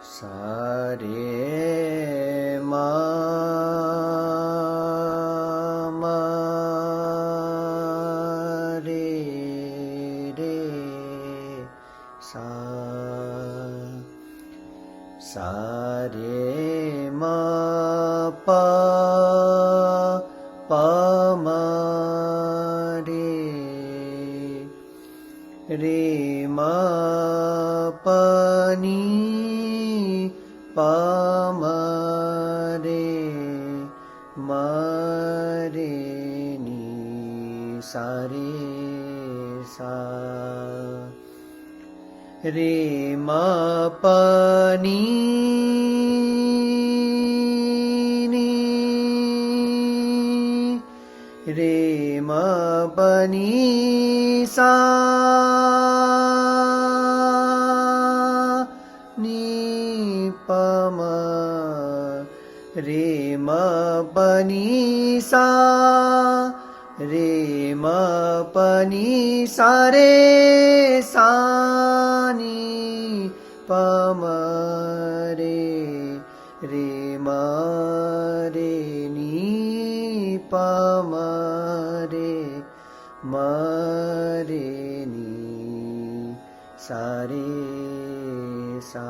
सा रे म म रे रे सा सा रे म प प म रे म प नि प म रे नि सा रे सा रे म प नि रे म प नि सा नि प म रे म प नि सा रे म प नि सा रे सा नि प म रे म रे नि प म रे नि सा रे सा